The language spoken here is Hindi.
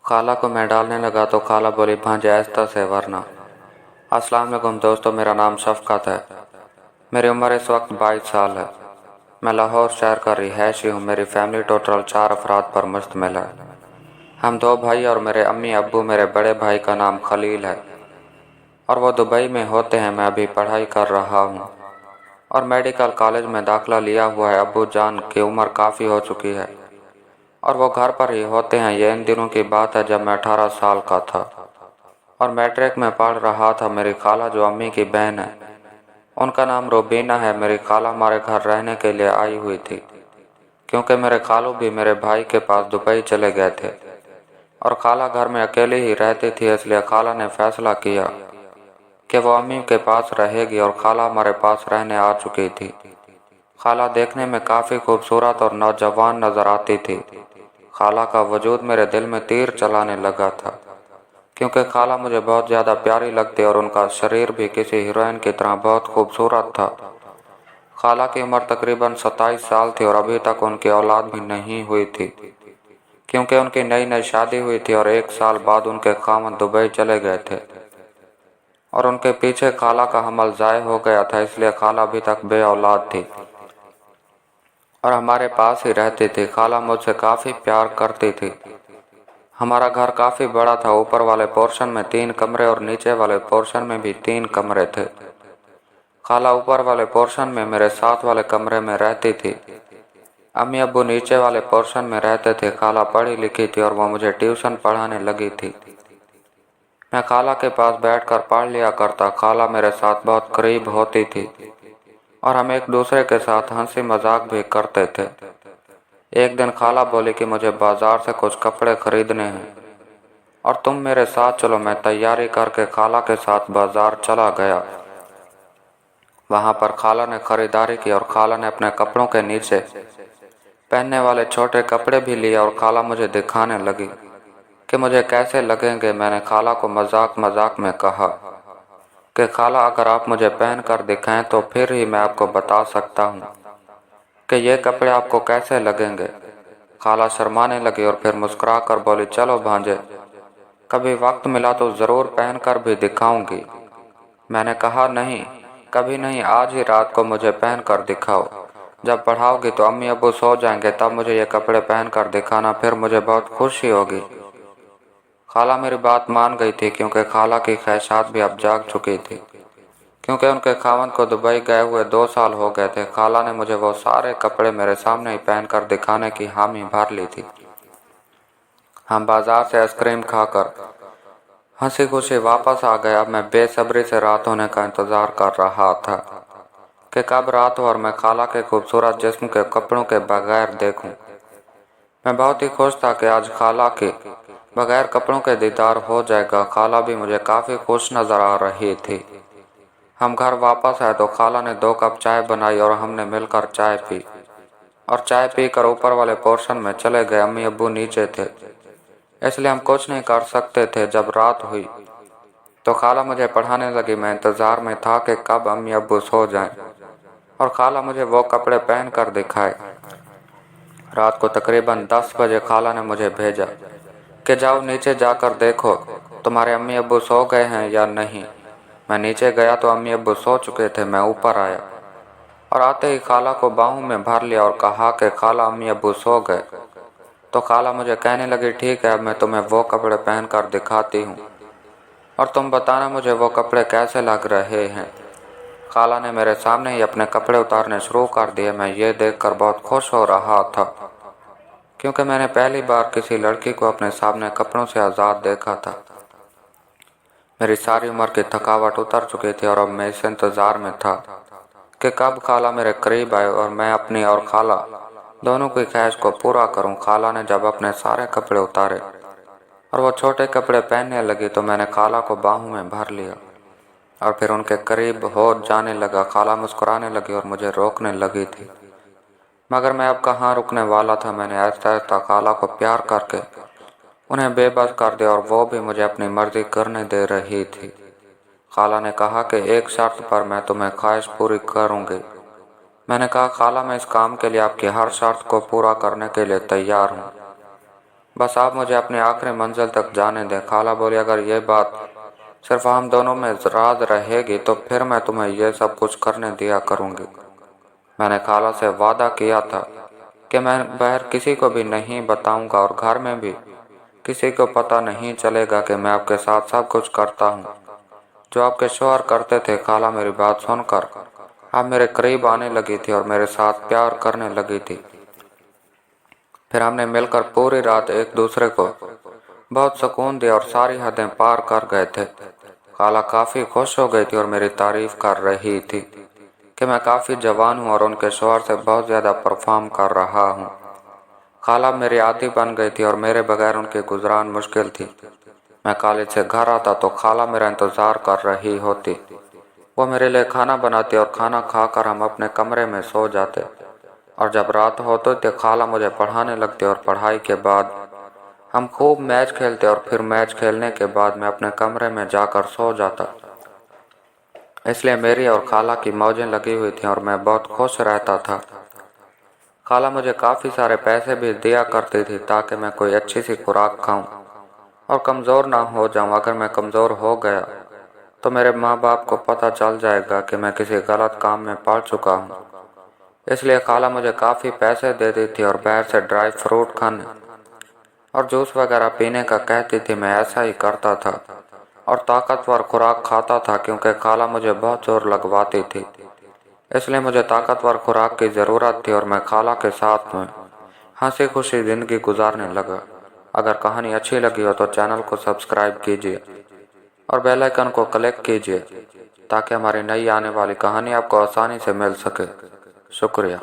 खाला को मैं डालने लगा तो खाला बोली, भांजे ऐसा से वरना। अस्सलाम वालेकुम दोस्तों, मेरा नाम शफकत है। मेरी उम्र इस वक्त 22 साल है। मैं लाहौर शहर का रिहायशी हूँ। मेरी फैमिली टोटल 4 अफराद पर मुश्तमिल है। हम 2 भाई और मेरे अम्मी अब्बू। मेरे बड़े भाई का नाम खलील है और वो दुबई में होते हैं। मैं अभी पढ़ाई कर रहा हूँ और मेडिकल कॉलेज में दाखिला लिया हुआ है। अब्बू जान की उम्र काफ़ी हो चुकी है और वो घर पर ही होते हैं। ये इन दिनों की बात है जब मैं 18 साल का था और मैट्रिक में पढ़ रहा था। मेरी खाला जो अम्मी की बहन है, उनका नाम रूबीना है। मेरी खाला हमारे घर रहने के लिए आई हुई थी क्योंकि मेरे खालू भी मेरे भाई के पास दुबई चले गए थे और खाला घर में अकेली ही रहती थी। इसलिए खाला ने फैसला किया कि वो अम्मी के पास रहेगी और खाला हमारे पास रहने आ चुकी थी। खाला देखने में काफ़ी खूबसूरत और नौजवान नजर आती थी। खाला का वजूद मेरे दिल में तीर चलाने लगा था क्योंकि खाला मुझे बहुत ज़्यादा प्यारी लगती और उनका शरीर भी किसी हीरोइन की तरह बहुत खूबसूरत था। खाला की उम्र तकरीबन 27 साल थी और अभी तक उनकी औलाद भी नहीं हुई थी क्योंकि उनकी नई नई शादी हुई थी और 1 साल बाद उनके खामद दुबई चले गए थे और उनके पीछे खाला का हमल ज़ाय हो गया था। इसलिए खाला अभी तक बे औलाद थी और हमारे पास ही रहती थी। खाला मुझसे काफ़ी प्यार करती थी। हमारा घर काफ़ी बड़ा था। ऊपर वाले पोर्शन में 3 कमरे और नीचे वाले पोर्शन में भी 3 कमरे थे। खाला ऊपर वाले पोर्शन में मेरे साथ वाले कमरे में रहती थी। अम्मी अब्बू नीचे वाले पोर्शन में रहते थे। खाला पढ़ी लिखी थी और वो मुझे ट्यूशन पढ़ाने लगी थी। मैं खाला के पास बैठकर पढ़ लिया करता। खाला मेरे साथ बहुत करीब होती थी और हम एक दूसरे के साथ हंसी मजाक भी करते थे। एक दिन खाला बोली कि मुझे बाजार से कुछ कपड़े खरीदने हैं और तुम मेरे साथ चलो। मैं तैयारी करके खाला के साथ बाजार चला गया। वहां पर खाला ने खरीदारी की और खाला ने अपने कपड़ों के नीचे पहनने वाले छोटे कपड़े भी लिए और खाला मुझे दिखाने लगी कि मुझे कैसे लगेंगे। मैंने खाला को मजाक मजाक में कहा कि खाला, अगर आप मुझे पहन कर दिखाएं तो फिर ही मैं आपको बता सकता हूँ कि ये कपड़े आपको कैसे लगेंगे। खाला शर्माने लगी और फिर मुस्कुरा कर बोली, चलो भांजे, कभी वक्त मिला तो ज़रूर पहन कर भी दिखाऊंगी। मैंने कहा, नहीं, कभी नहीं, आज ही रात को मुझे पहन कर दिखाओ। जब पढ़ाओगी तो अम्मी अब्बू सो जाएंगे, तब मुझे ये कपड़े पहन कर दिखाना, फिर मुझे बहुत खुशी होगी। खाला मेरी बात मान गई थी क्योंकि खाला की ख्वाहिशात भी अब जाग चुकी थी क्योंकि उनके खावंद को दुबई गए हुए 2 साल हो गए थे। खाला ने मुझे वो सारे कपड़े मेरे सामने ही पहन कर दिखाने की हामी भर ली थी। हम बाजार से आइसक्रीम खाकर हंसी खुशी वापस आ गए। अब मैं बेसब्री से रात होने का इंतजार कर रहा था कि कब रात हो और मैं खाला के खूबसूरत जिस्म के कपड़ों के बगैर देखूं। मैं बहुत ही खुश था कि आज खाला के बगैर कपड़ों के दीदार हो जाएगा। खाला भी मुझे काफ़ी खुश नज़र आ रही थी। हम घर वापस आए तो खाला ने 2 कप चाय बनाई और हमने मिलकर चाय पी और चाय पीकर ऊपर वाले पोर्शन में चले गए। अम्मी अब्बू नीचे थे इसलिए हम कुछ नहीं कर सकते थे। जब रात हुई तो खाला मुझे पढ़ाने लगी। मैं इंतज़ार में था कि कब अम्मी अब्बू सो जाएं और खाला मुझे वो कपड़े पहन कर दिखाए। रात को तकरीबन 10 बजे खाला ने मुझे भेजा कि जाओ नीचे जाकर देखो तुम्हारे अम्मी अब्बू सो गए हैं या नहीं। मैं नीचे गया तो अम्मी अब्बू सो चुके थे। मैं ऊपर आया और आते ही खाला को बाहों में भर लिया और कहा कि खाला, अम्मी अब्बू सो गए। तो खाला मुझे कहने लगी, ठीक है, अब मैं तुम्हें वो कपड़े पहन कर दिखाती हूँ और तुम बताना मुझे वो कपड़े कैसे लग रहे हैं। खाला ने मेरे सामने ही अपने कपड़े उतारने शुरू कर दिए। मैं ये देखकर बहुत खुश हो रहा था क्योंकि मैंने पहली बार किसी लड़की को अपने सामने कपड़ों से आज़ाद देखा था। मेरी सारी उम्र की थकावट उतर चुकी थी और अब मैं इस इंतज़ार में था कि कब खाला मेरे करीब आए और मैं अपनी और खाला दोनों की ख्वाहिश को पूरा करूं। खाला ने जब अपने सारे कपड़े उतारे और वो छोटे कपड़े पहनने लगी तो मैंने खाला को बाहों में भर लिया और फिर उनके करीब हो जाने लगा। खाला मुस्कुराने लगी और मुझे रोकने लगी थी, मगर मैं अब कहाँ रुकने वाला था। मैंने आहिस्ता आहिस्ता खाला को प्यार करके उन्हें बेबस कर दिया और वो भी मुझे अपनी मर्जी करने दे रही थी। खाला ने कहा कि एक शर्त पर मैं तुम्हें ख्वाहिश पूरी करूंगी। मैंने कहा, खाला, मैं इस काम के लिए आपकी हर शर्त को पूरा करने के लिए तैयार हूँ। बस आप मुझे अपनी आखिरी मंजिल तक जाने दें। खाला बोली, अगर ये बात सिर्फ हम दोनों में राज रहेगी तो फिर मैं तुम्हें ये सब कुछ करने दिया करूँगी। मैंने खाला से वादा किया था कि मैं बाहर किसी को भी नहीं बताऊंगा और घर में भी किसी को पता नहीं चलेगा कि मैं आपके साथ सब कुछ करता हूँ जो आपके शौहर करते थे। खाला मेरी बात सुनकर अब मेरे करीब आने लगी थी और मेरे साथ प्यार करने लगी थी। फिर हमने मिलकर पूरी रात एक दूसरे को बहुत सुकून दिया और सारी हदें पार कर गए थे। खाला काफ़ी खुश हो गई थी और मेरी तारीफ कर रही थी कि मैं काफ़ी जवान हूँ और उनके शौहर से बहुत ज़्यादा परफॉर्म कर रहा हूँ। खाला मेरी आदी बन गई थी और मेरे बगैर उनकी गुजरान मुश्किल थी। मैं कॉलेज से घर आता तो खाला मेरा इंतज़ार कर रही होती। वो मेरे लिए खाना बनाती और खाना खाकर हम अपने कमरे में सो जाते। और जब रात होती तो खाला मुझे पढ़ाने लगती और पढ़ाई के बाद हम खूब मैच खेलते और फिर मैच खेलने के बाद मैं अपने कमरे में जाकर सो जाता। इसलिए मेरी और खाला की मौजें लगी हुई थीं और मैं बहुत खुश रहता था। खाला मुझे काफ़ी सारे पैसे भी दिया करती थी ताकि मैं कोई अच्छी सी खुराक खाऊं और कमज़ोर ना हो जाऊं। अगर मैं कमज़ोर हो गया तो मेरे माँ बाप को पता चल जाएगा कि मैं किसी गलत काम में पड़ चुका हूँ। इसलिए खाला मुझे काफ़ी पैसे देती थी और बाहर से ड्राई फ्रूट खाने और जूस वगैरह पीने का कहती थी। मैं ऐसा ही करता था और ताकतवर खुराक खाता था क्योंकि खाला मुझे बहुत जोर लगवाती थी। इसलिए मुझे ताकतवर खुराक की ज़रूरत थी और मैं खाला के साथ में हंसी खुशी ज़िंदगी गुजारने लगा। अगर कहानी अच्छी लगी हो तो चैनल को सब्सक्राइब कीजिए और बेल आइकन को क्लिक कीजिए ताकि हमारी नई आने वाली कहानी आपको आसानी से मिल सके। शुक्रिया।